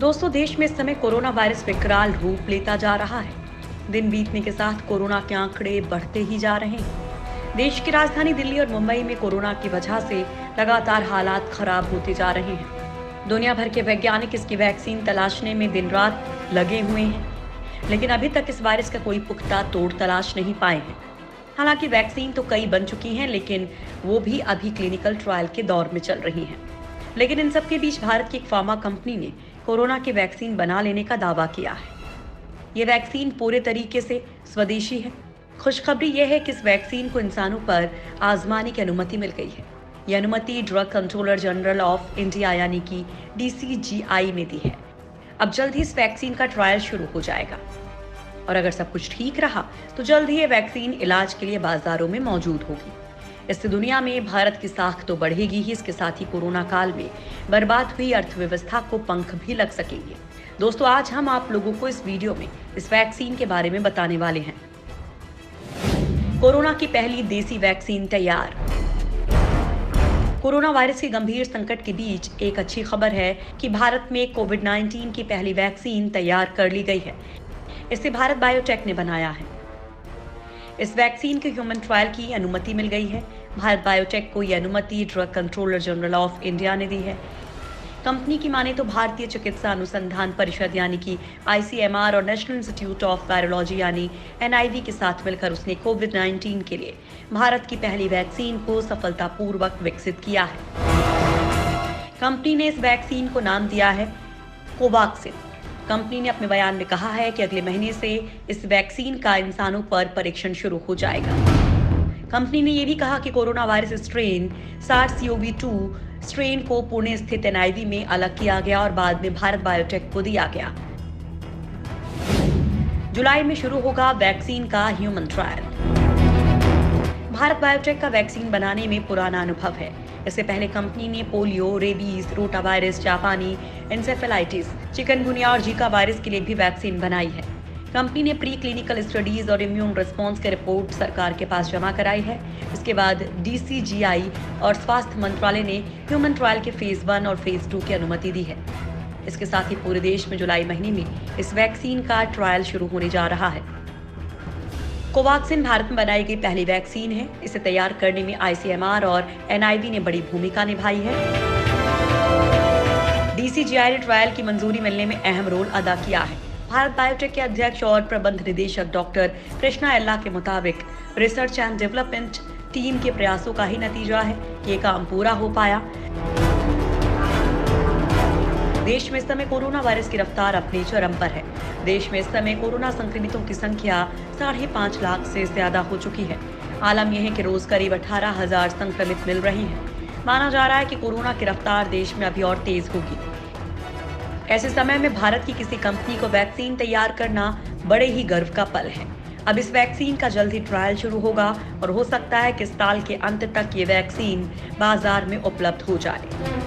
दोस्तों, देश में इस समय कोरोना वायरस विकराल रूप लेता जा रहा है। दिन बीतने के साथ कोरोना के आंकड़े बढ़ते ही जा रहे हैं। देश की राजधानी दिल्ली और मुंबई में कोरोना की वजह से लगातार हालात खराब होते जा रहे हैं। दुनिया भर के वैज्ञानिक इसकी वैक्सीन तलाशने में दिन रात लगे हुए हैं, लेकिन अभी तक इस वायरस का कोई पुख्ता तोड़ तलाश नहीं पाए हैं। हालांकि वैक्सीन तो कई बन चुकी हैं, लेकिन वो भी अभी क्लिनिकल ट्रायल के दौर में चल रही हैं। लेकिन इन सब के बीच भारत की एक फार्मा कंपनी ने कोरोना की वैक्सीन बना लेने का दावा किया है। ये वैक्सीन पूरे तरीके से स्वदेशी है। खुशखबरी यह है कि इस वैक्सीन को इंसानों पर आजमाने की अनुमति मिल गई है। यह अनुमति drug controller general of India यानी कि DCGI ने दी है। अब जल्द ही इस वैक्सीन का ट्रायल शुरू हो जाएगा और अगर सब कुछ ठीक रहा तो जल्द ही ये वैक्सीन इलाज के लिए बाजारों में मौजूद होगी। इससे दुनिया में भारत की साख तो बढ़ेगी ही, इसके साथ ही कोरोना काल में बर्बाद हुई अर्थव्यवस्था को पंख भी लग सकेंगे। दोस्तों, आज हम आप लोगों को इस वीडियो में इस वैक्सीन के बारे में बताने वाले हैं। कोरोना की पहली देसी वैक्सीन तैयार। कोरोना वायरस के गंभीर संकट के बीच एक अच्छी खबर है कि भारत में कोविड-19 की पहली वैक्सीन तैयार कर ली गई है। इसे भारत बायोटेक ने बनाया है। इस वैक्सीन के ह्यूमन ट्रायल की अनुमति मिल गई है। भारत बायोटेक को यह अनुमति drug controller general of India ने दी है। कंपनी की माने तो भारतीय चिकित्सा अनुसंधान परिषद यानी कि ICMR और नेशनल इंस्टीट्यूट ऑफ वायरोलॉजी यानी NIV के साथ मिलकर उसने कोविड-19 के लिए भारत की पहली वैक्सीन को सफलतापूर्वक विकसित किया है। कंपनी ने इस वैक्सीन को नाम दिया है कोवाक्सिन। कंपनी ने अपने बयान में कहा है कि अगले महीने से इस वैक्सीन का इंसानों पर परीक्षण शुरू हो जाएगा। कंपनी ने यह भी कहा कि corona virus strain SARS-CoV-2 strain को पुणे स्थित NIV में अलग किया गया और बाद में भारत बायोटेक को दिया गया। जुलाई में शुरू होगा वैक्सीन का ह्यूमन ट्रायल। भारत बायोटेक का वैक्सीन बनाने में पुराना अनुभव है। इससे पहले कंपनी ने पोलियो, रेबीज, रोटावायरस, जापानी एन्सेफेलाइटिस, चिकनगुनिया और जीका वायरस के लिए भी वैक्सीन बनाई है। कंपनी ने प्री क्लिनिकल स्टडीज और इम्यून रिस्पांस की रिपोर्ट सरकार के पास जमा कराई है। इसके बाद DCGI और स्वास्थ्य मंत्रालय ने ह्यूमन ट्रायल के फेज 1 और फेज 2 की अनुमति दी है। इसके साथ ही पूरे देश में जुलाई महीने में इस वैक्सीन का ट्रायल शुरू होने जा रहा है। कोवाक्सिन भारत में बनाई गई पहली वैक्सीन है। इसे तैयार करने में ICMR और NIV ने बड़ी भूमिका निभाई है। DCGI ने ट्रायल की मंजूरी मिलने में अहम रोल अदा किया है। भारत बायोटेक के अध्यक्ष और प्रबंध निदेशक डॉक्टर कृष्णा एल्ला के मुताबिक रिसर्च एंड डेवलपमेंट टीम के प्रयासों का ही नतीजा है कि ये काम पूरा हो पाया। देश में इस समय कोरोना वायरस की रफ्तार अपने चरम पर है। देश में इस समय कोरोना संक्रमितों की संख्या 5.5 लाख से ज्यादा हो चुकी है। आलम यह है कि रोज करीब 18,000 संक्रमित मिल रहे हैं। माना जा रहा है कि कोरोना की रफ्तार देश में अभी और तेज होगी। ऐसे समय में भारत की किसी कंपनी को वैक्सीन तैयार करना बड़े ही गर्व का पल है। अब इस वैक्सीन का जल्द ही ट्रायल शुरू होगा और हो सकता है कि इस साल के अंत तक ये वैक्सीन बाजार में उपलब्ध हो जाए।